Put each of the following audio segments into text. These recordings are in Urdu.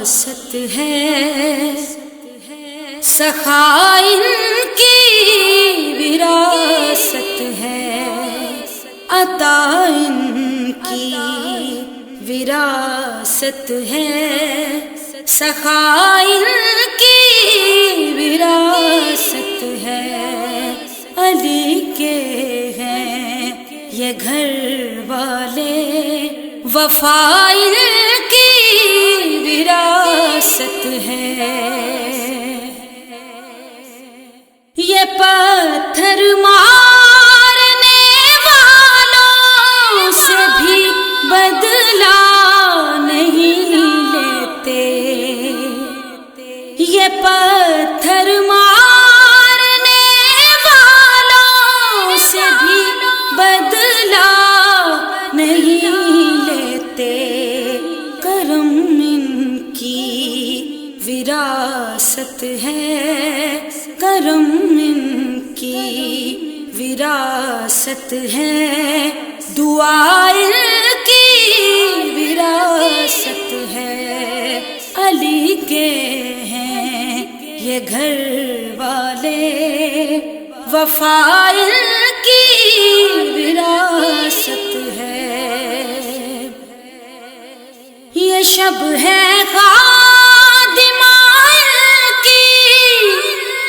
وراثت ہے، سخا ان کی وراثت ہے، عطا ان کی وراثت ہے، سخا ان کی وراثت ہے، علی کے ہیں یہ گھر والے، وفا ان کی وراثت ہے۔ یہ پتھر مارنے والوں سے بھی بدلہ نہیں لیتے، یہ پتھر مارنے والوں سے بھی بدلہ نہیں لیتے، کرم ان کی وراثت ہے، کرم ان کی وراثت ہے، دعا ان کی وراثت ہے، علی کے ہیں یہ گھر والے، وفا ان کی وراثت ہے۔ یہ شب ہے خادمہ ان کی،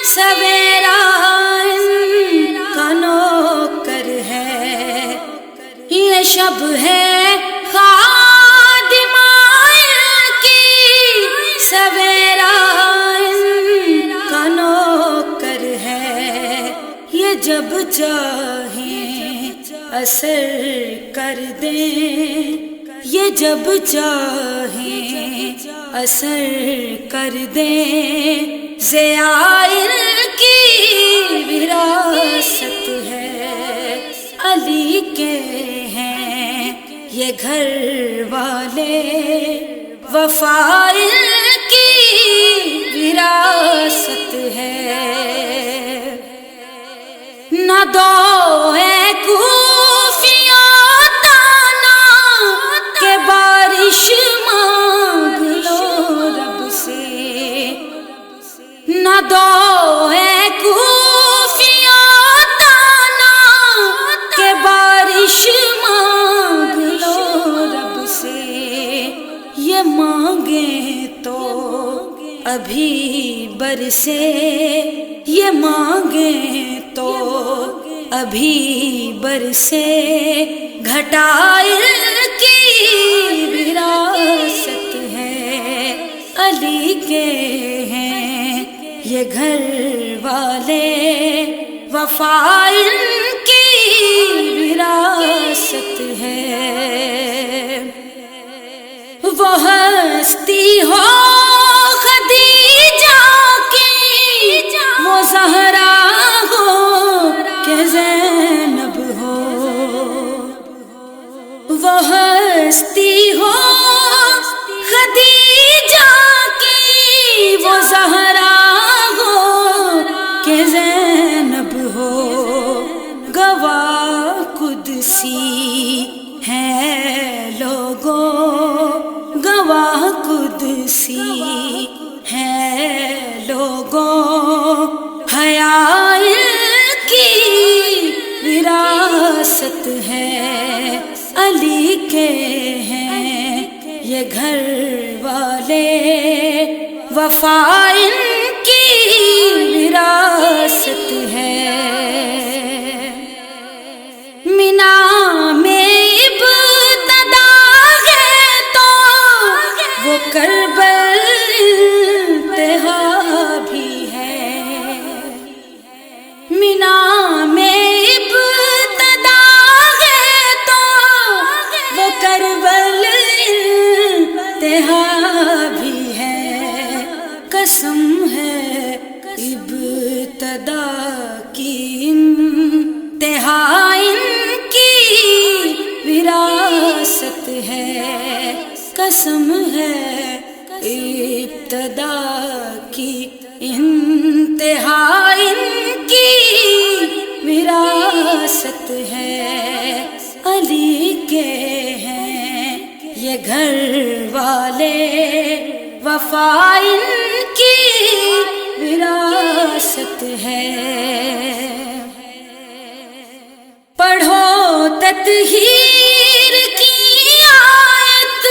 سویرا ان کا نوکر ہے، یہ شب ہے خادمہ ان کی، سویرا ان کا نوکر ہے، یہ جب چاہیں اثر کر دیں، یہ جب چاہیں اثر کر دیں، ضیاء ان کی وراثت ہے، علی کے ہیں یہ گھر والے، وفا ان کی وراثت ہے۔ نہ دو ہے کوفیوں تانا کہ بارش مانگ لو رب سے، نہ دو ہے کوفیوں تانا کہ بارش مانگ لو رب سے، یہ مانگیں تو ابھی برسے، یہ مانگیں تو ابھی برسے، گھٹا ان کی وراثت ہے، علی کے ہیں یہ گھر والے، وفا ان کی وراثت ہے۔ وہ ہستی ہو خدیجہ کی، وہ زہرا ہو کہ زینب ہو، وہ ہستی ہو خدیجہ کی، وہ زہرا ہو کہ زینب ہو، گواہ قدسی ہیں لوگوں، گواہ قدسی ہیں لوگوں، حیا ان کی وراثت ہے، علی کے ہیں یہ گھر والے، وفا ان کی وراثت ہے۔ مینا میں ابتدا ہے تو وہ کربل انتہا بھی ہے، مینا میں ابتدا ہے تو وہ کربل انتہا بھی ہے، قسم ہے ابتدا کی انتہا ان کی وراثت ہے، قسم ہے ابتدا کی انتہا ان کی وراثت ہے، علی کے ہیں یہ گھر والے، وفا ان کی وراثت ہے۔ پڑھو تطہیر کی آیت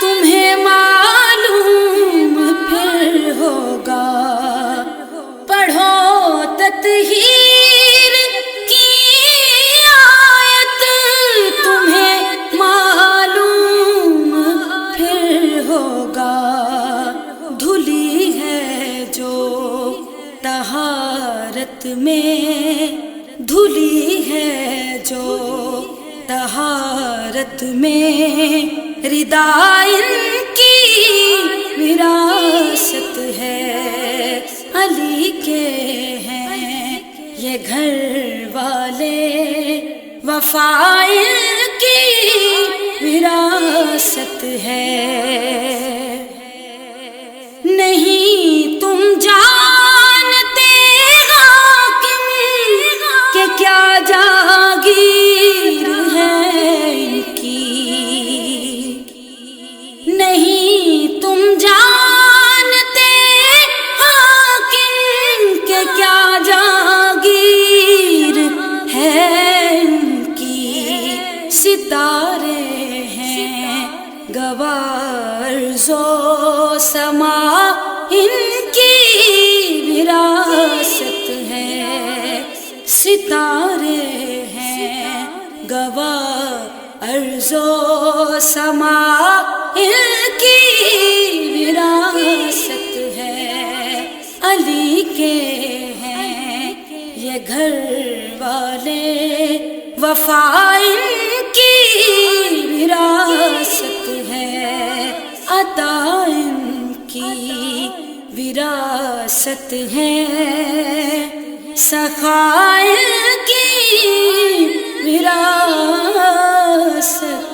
تمہیں معلوم پھر ہوگا، پڑھو تطہیر کی آیت تمہیں معلوم پھر ہوگا۔ دھلی ہے جو طہارت میں، دھلی ہے جو طہارت میں، ردا ان کی وراثت ہے۔ علی کے ہیں یہ گھر والے، وفا ان کی وراثت ہے۔ نہیں تم جانتے حاکم کہ کیا جاگیر ہے ان کی، نہیں تم جانتے حاکم کہ کیا جاگیر ہے ان کی۔ ستارے ہیں گواہ ارض و سما ان کی وراثت ہے۔ ستارے ہیں گواہ ارض و سما ان کی وراثت ہے۔ علی کے ہیں یہ گھر والے، وفا ان کی وراثت ہے۔ عطا ان کی وراثت ہے، سخا ان کی وراثت